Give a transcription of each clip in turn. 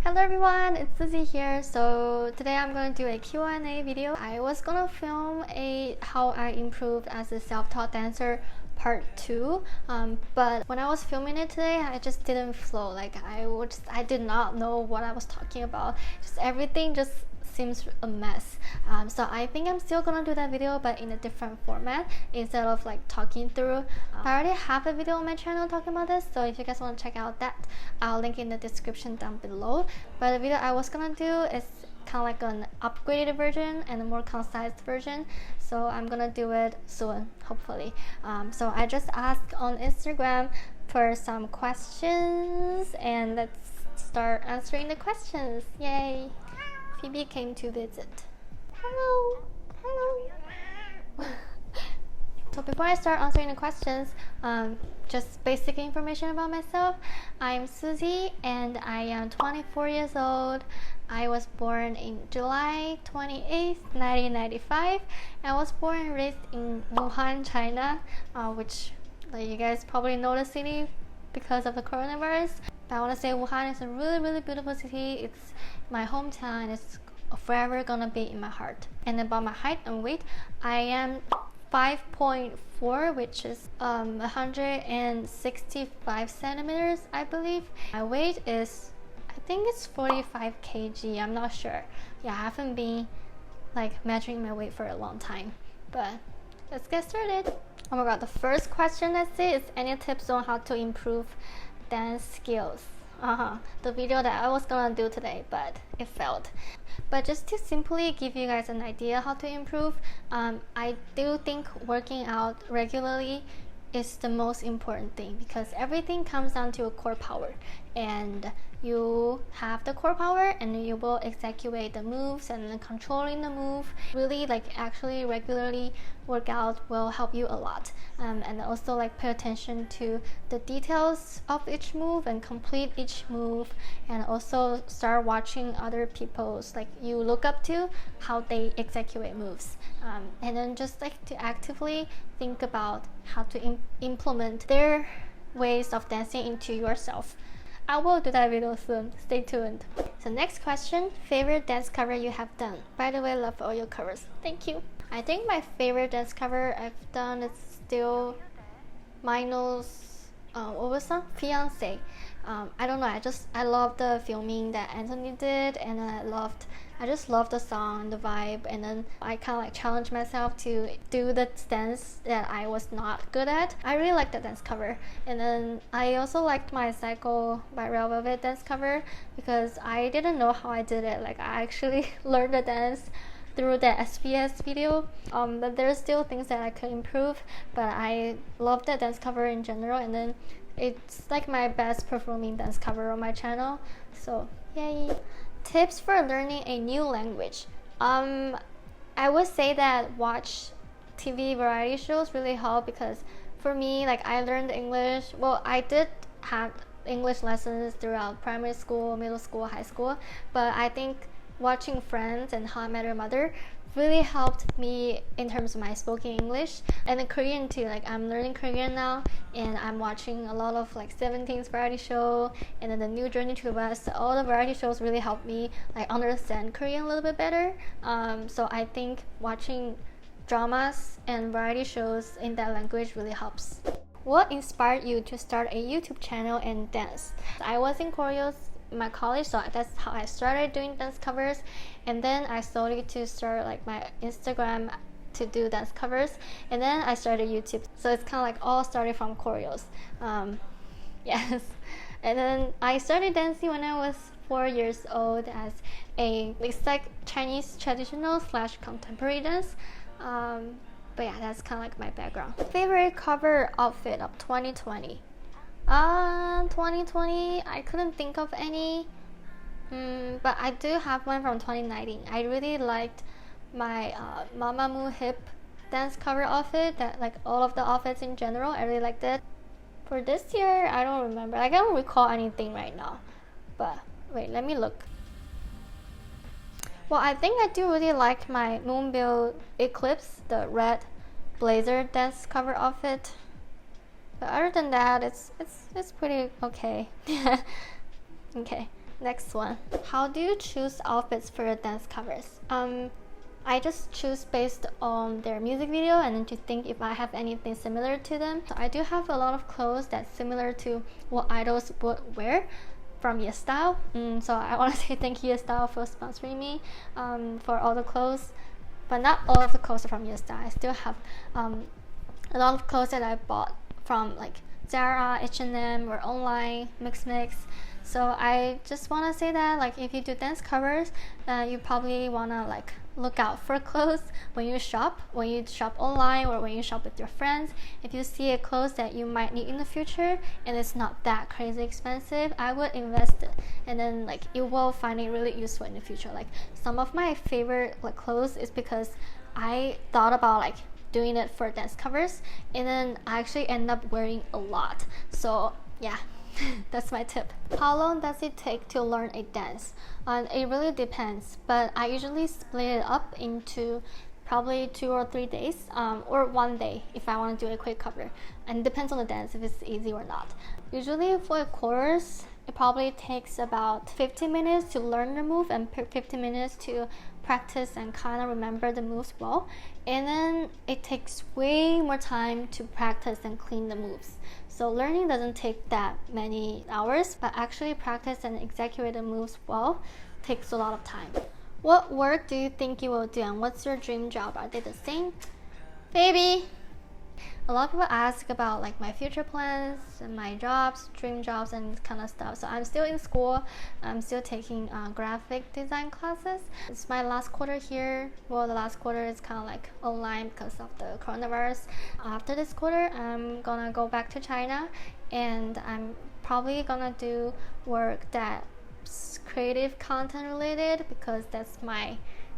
Hello everyone, it's Susie here. So today I'm going to do a Q&A video. I was gonna film a how I improved as a self-taught dancer part 2, but when I was filming it today, I just didn't flow. Like I did not know what I was talking about. Just everything just seems a mess. So I think I'm still gonna do that video, but in a different format instead of like talking through. I already have a video on my channel talking about this, so if you guys want to check out that, I'll link in the description down below. But the video I was gonna do is kind of like an upgraded version and a more concise version, so I'm gonna do it soon, hopefully. So I just asked on Instagram for some questions, and let's start answering the questions. Yay! Phoebe came to visit. Hello! Hello! So before I start answering the questions, just basic information about myself. I'm Susie and I am 24 years old. I was born in July 28th, 1995. I was born and raised in Wuhan, China, which like you guys probably know the city because of the coronavirus. But I want to say Wuhan is a really beautiful city. It's my hometown and it's forever gonna be in my heart. And about my height and weight, I am 5.4, which is 165 centimeters, I believe. My weight is, I think it's 45 kg. I'm not sure. Yeah, I haven't been like measuring my weight for a long time. But let's get started. Oh my god, the first question I see is any tips on how to improve dance skills. The video that I was gonna do today, but it failed. But just to simply give you guys an idea how to improve, I do think working out regularly is the most important thing, because everything comes down to a core power, and you have the core power and you will execute the moves, and controlling the move really like actually regularly work out will help you a lot. And also like pay attention to the details of each move and complete each move, and also start watching other people's like you look up to how they execute moves, and then just like to actively think about how to implement their ways of dancing into yourself. I will do that video soon, stay tuned. So next question, favorite dance cover you have done? By the way, love all your covers, thank you. I think my favorite dance cover I've done is still Mino's, what was that? Fiancé. I don't know, I love the filming that Anthony did, and I just love the song, the vibe, and then I kind of like challenged myself to do the dance that I was not good at. I really liked that dance cover. And then I also liked my Psycho by Red Velvet dance cover, because I didn't know how I did it. Like I actually learned the dance through the SBS video, but there's still things that I could improve, but I love that dance cover in general, and then it's like my best performing dance cover on my channel, so yay. Tips for learning a new language. I would say that watch TV variety shows really help, because for me, like I learned English, well I did have English lessons throughout primary school, middle school, high school, but I think watching Friends and How I Met Your Mother really helped me in terms of my spoken English. And then Korean too, like I'm learning Korean now, and I'm watching a lot of like 17's variety show, and then the new Journey to the West. All the variety shows really helped me like understand Korean a little bit better. So I think watching dramas and variety shows in that language really helps. What inspired you to start a YouTube channel and dance? I was in choreos my college, so that's how I started doing dance covers, and then I started to start like my Instagram to do dance covers, and then I started YouTube. So it's kind of like all started from choreos. Yes. And then I started dancing when I was 4 years old as it's like Chinese traditional / contemporary dance. But yeah, that's kind of like my background. Favorite cover outfit of 2020? 2020, I couldn't think of any, but I do have one from 2019. I really liked my Mamamoo hip dance cover outfit, that like all of the outfits in general, I really liked it. For this year, I don't remember, I don't recall anything right now, but wait, let me look. Well, I think I do really like my Moonbill Eclipse, the red blazer dance cover outfit. But other than that, it's pretty okay. Okay. Next one. How do you choose outfits for your dance covers? I just choose based on their music video and then to think if I have anything similar to them. So I do have a lot of clothes that's similar to what idols would wear from YesStyle. So I want to say thank you YesStyle for sponsoring me for all the clothes, but not all of the clothes are from YesStyle. I still have a lot of clothes that I bought from like Zara, H&M, or online mix. So I just want to say that like if you do dance covers, you probably want to like look out for clothes when you shop online or when you shop with your friends. If you see a clothes that you might need in the future and it's not that crazy expensive, I would invest it, and then like you will find it really useful in the future. Like some of my favorite like clothes is because I thought about like doing it for dance covers, and then I actually end up wearing a lot. So yeah. That's my tip. How long does it take to learn a dance? It really depends, but I usually split it up into probably 2 or 3 days, or 1 day if I want to do a quick cover, and it depends on the dance if it's easy or not. Usually for a chorus, it probably takes about 15 minutes to learn the move and 15 minutes to practice and kind of remember the moves well, and then it takes way more time to practice and clean the moves. So learning doesn't take that many hours, but actually practice and execute the moves well takes a lot of time. What work do you think you will do, and what's your dream job? Are they the same? Baby! A lot of people ask about like my future plans and my jobs, dream jobs, and kind of stuff. So I'm still in school. I'm still taking graphic design classes. It's my last quarter here. Well, the last quarter is kind of like online because of the coronavirus. After this quarter, I'm gonna go back to China, and I'm probably gonna do work that's creative content related, because that's my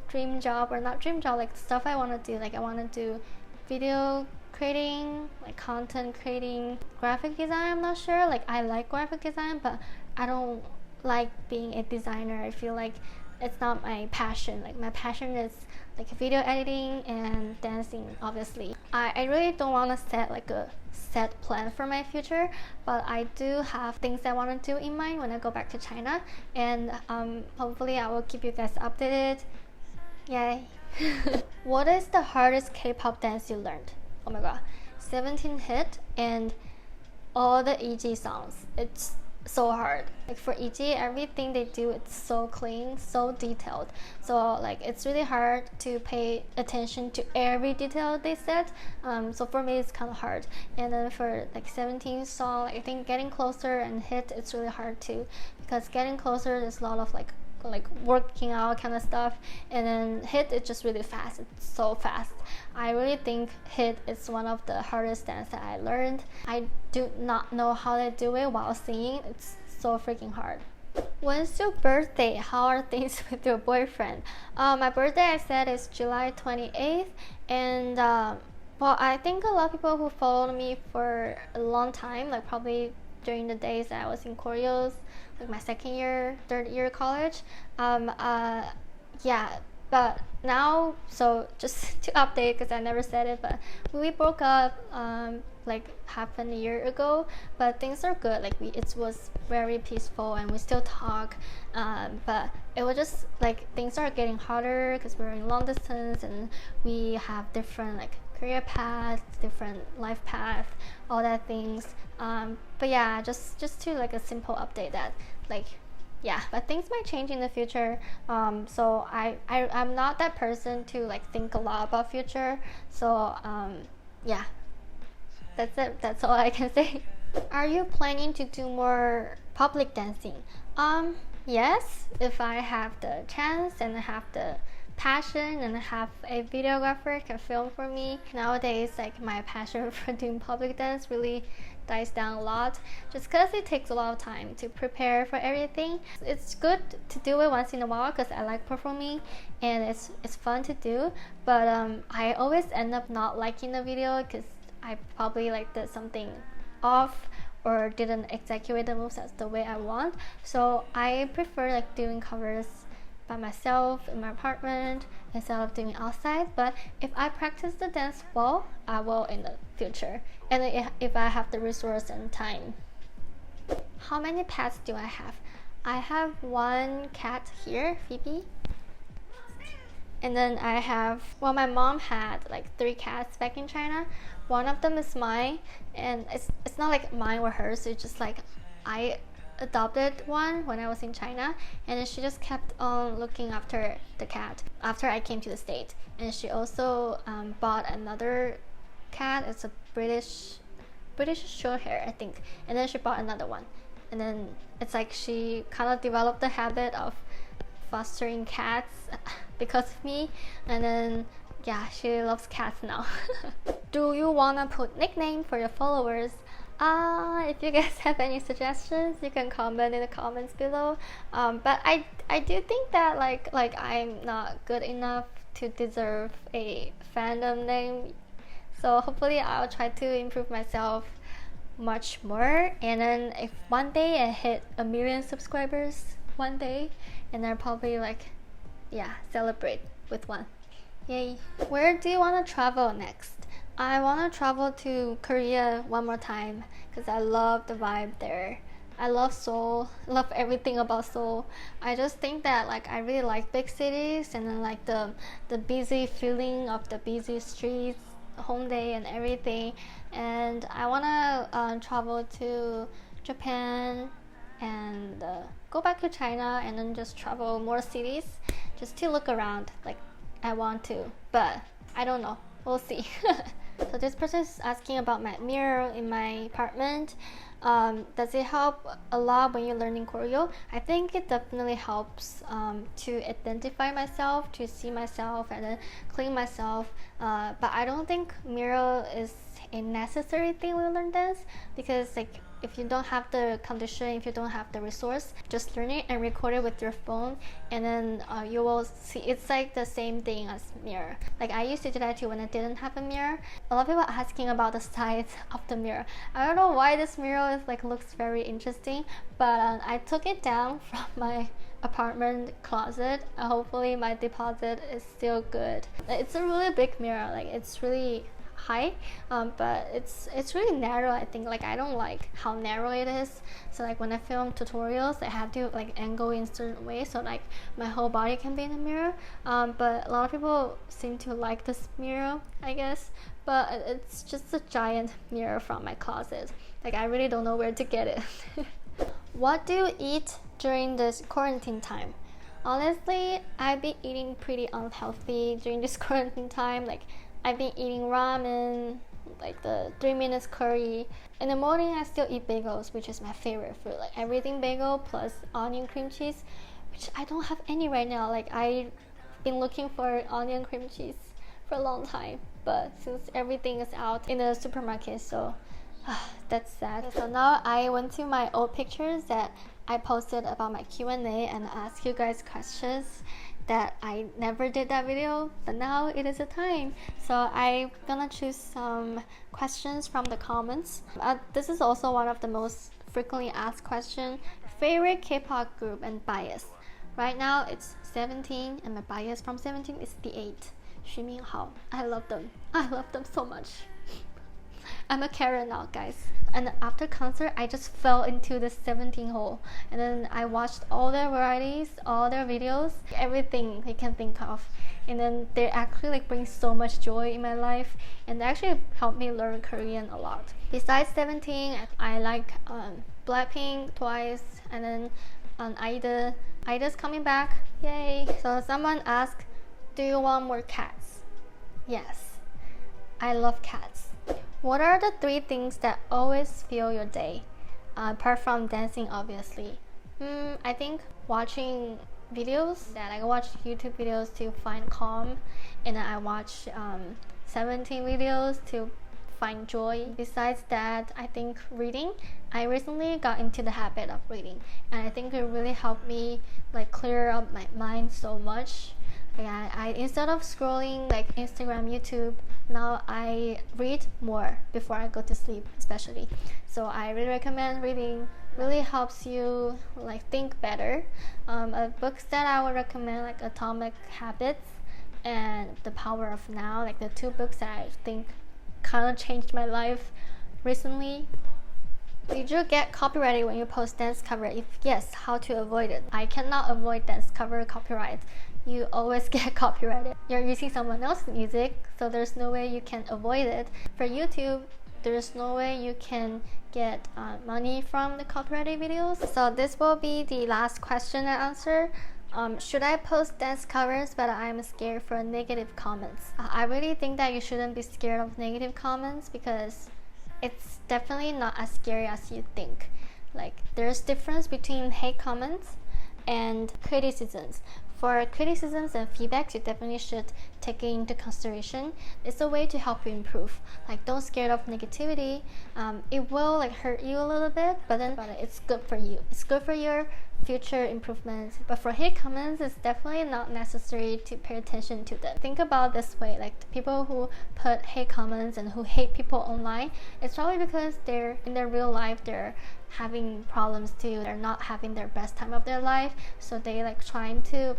dream job, or not dream job, like stuff I want to do. Like I want to do video creating, like content creating, graphic design. I'm not sure, like I like graphic design, but I don't like being a designer. I feel like it's not my passion. Like my passion is like video editing and dancing, obviously. I really don't want to set like a set plan for my future, but I do have things I want to do in mind when I go back to China, and hopefully I will keep you guys updated. Yay. What is the hardest K-pop dance you learned? Oh my god, 17 hit and all the EG songs. It's so hard. Like for EG, everything they do, it's so clean, so detailed. So like it's really hard to pay attention to every detail they said. So for me, it's kind of hard. And then for like 17 song, I think Getting Closer and Hit, it's really hard too, because Getting Closer, there's a lot of like working out kind of stuff, and then Hit, it's just really fast. It's so fast. I really think Hit is one of the hardest dance that I learned. I do not know how to do it while singing. It's so freaking hard. When's your birthday? How are things with your boyfriend? My birthday, I said, is July 28th, and well, I think a lot of people who followed me for a long time, like probably during the days that I was in choreos, like my second year, third year college, yeah, but now, so just to update, because I never said it, but we broke up like half a year ago, but things are good. Like it was very peaceful, and we still talk, but it was just like things are getting harder because we're in long distance and we have different like career paths, different life paths, all that things. But yeah, just to like a simple update that like, yeah, but things might change in the future. So I'm not that person to like think a lot about future. So yeah, that's it. That's all I can say. Are you planning to do more public dancing? Yes, if I have the chance and have the passion and have a videographer can film for me. Nowadays, like my passion for doing public dance really dies down a lot, just because it takes a lot of time to prepare for everything. It's good to do it once in a while because I like performing and it's fun to do, but I always end up not liking the video because I probably like did something off or didn't execute the moves as the way I want. So I prefer like doing covers by myself in my apartment instead of doing outside. But if I practice the dance well, I will in the future, and if I have the resource and time. How many pets do I have? I have one cat here, Phoebe. And then I have, well, my mom had like 3 cats back in China. One of them is mine, and it's not like mine or hers. It's just like I adopted one when I was in China, and then she just kept on looking after the cat after I came to the States. And she also bought another cat. It's a British short hair, I think. And then she bought another one, and then it's like she kind of developed the habit of fostering cats because of me, and then yeah, she loves cats now. Do you wanna put nickname for your followers? If you guys have any suggestions, you can comment in the comments below. But I do think that like I'm not good enough to deserve a fandom name, so hopefully I'll try to improve myself much more. And then if one day I hit 1 million subscribers one day, and I'll probably like, yeah, celebrate with one. Yay. Where do you want to travel next? I want to travel to Korea one more time because I love the vibe there. I love Seoul, love everything about Seoul. I just think that like I really like big cities, and then like the busy feeling of the busy streets, Hongdae and everything. And I want to travel to Japan and go back to China, and then just travel more cities just to look around. Like I want to, but I don't know, we'll see. So this person is asking about my mirror in my apartment. Does it help a lot when you're learning choreo? I think it definitely helps to identify myself, to see myself, and then clean myself. But I don't think mirror is a necessary thing when you learn dance, because like if you don't have the condition, if you don't have the resource, just learn it and record it with your phone, and then you will see it's like the same thing as mirror. Like I used to do that too when I didn't have a mirror. A lot of people are asking about the size of the mirror. I don't know why this mirror is like looks very interesting, but I took it down from my apartment closet. Hopefully my deposit is still good. It's a really big mirror, like it's really high, but it's really narrow. I think like I don't like how narrow it is, so like when I film tutorials I have to like angle in certain way so like my whole body can be in the mirror. But a lot of people seem to like this mirror, I guess, but it's just a giant mirror from my closet. Like I really don't know where to get it. What do you eat during this quarantine time? Honestly, I've been eating pretty unhealthy during this quarantine time. Like I've been eating ramen, like the 3 minutes curry. In the morning, I still eat bagels, which is my favorite food. Like everything bagel plus onion cream cheese, which I don't have any right now. Like I've been looking for onion cream cheese for a long time, but since everything is out in the supermarket, so that's sad. So now I went to my old pictures that I posted about my Q&A and asked you guys questions that I never did that video, but now it is a time. So I'm gonna choose some questions from the comments. This is also one of the most frequently asked questions. Favorite K-pop group and bias? Right now it's 17, and my bias from 17 is the 8, susiemeoww. I love them. I love them so much. I'm a Karen now, guys. And after concert, I just fell into the 17 hole, and then I watched all their varieties, all their videos, everything you can think of, and then they actually like bring so much joy in my life, and they actually helped me learn Korean a lot. Besides 17, I like Blackpink, Twice, and then Ida. Ida's coming back, yay! So someone asked, do you want more cats? Yes, I love cats. What are the 3 things that always fill your day? Apart from dancing, obviously. I think watching videos. That I watch YouTube videos to find calm, and then I watch 17 videos to find joy. Besides that, I think reading. I recently got into the habit of reading, and I think it really helped me like clear up my mind so much. I instead of scrolling like Instagram, YouTube, now I read more before I go to sleep, especially. So I really recommend reading. Really helps you like think better. Books that I would recommend, like Atomic Habits and The Power of Now, like the 2 books that I think kind of changed my life recently. Did you get copyrighted when you post dance cover? If yes, how to avoid it? I cannot avoid dance cover copyright. You always get copyrighted. You're using someone else's music, so there's no way you can avoid it. For YouTube, there's no way you can get money from the copyrighted videos. So this will be the last question and answer. Should I post dance covers but I'm scared for negative comments? I really think that you shouldn't be scared of negative comments, because it's definitely not as scary as you think. Like, there's difference between hate comments and criticisms. For criticisms and feedbacks, you definitely should take it into consideration. It's a way to help you improve. Like, don't scared of negativity. It will like hurt you a little bit, but then it's good for you. It's good for your future improvements. But for hate comments, it's definitely not necessary to pay attention to them. Think about this way, like the people who put hate comments and who hate people online, it's probably because they're in their real life, they're having problems too. They're not having their best time of their life, so they like trying to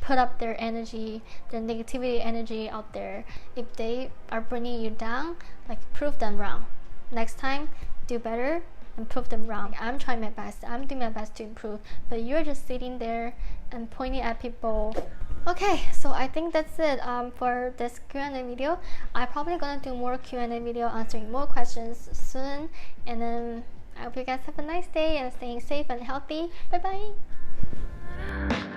put up their energy, their negativity energy out there. If they are bringing you down, like, prove them wrong. Next time, do better and prove them wrong. I'm trying my best, I'm doing my best to improve, but you're just sitting there and pointing at people. Okay, so I think that's it for this Q&A video. I'm probably gonna do more Q&A video answering more questions soon, and then I hope you guys have a nice day and staying safe and healthy. Bye bye.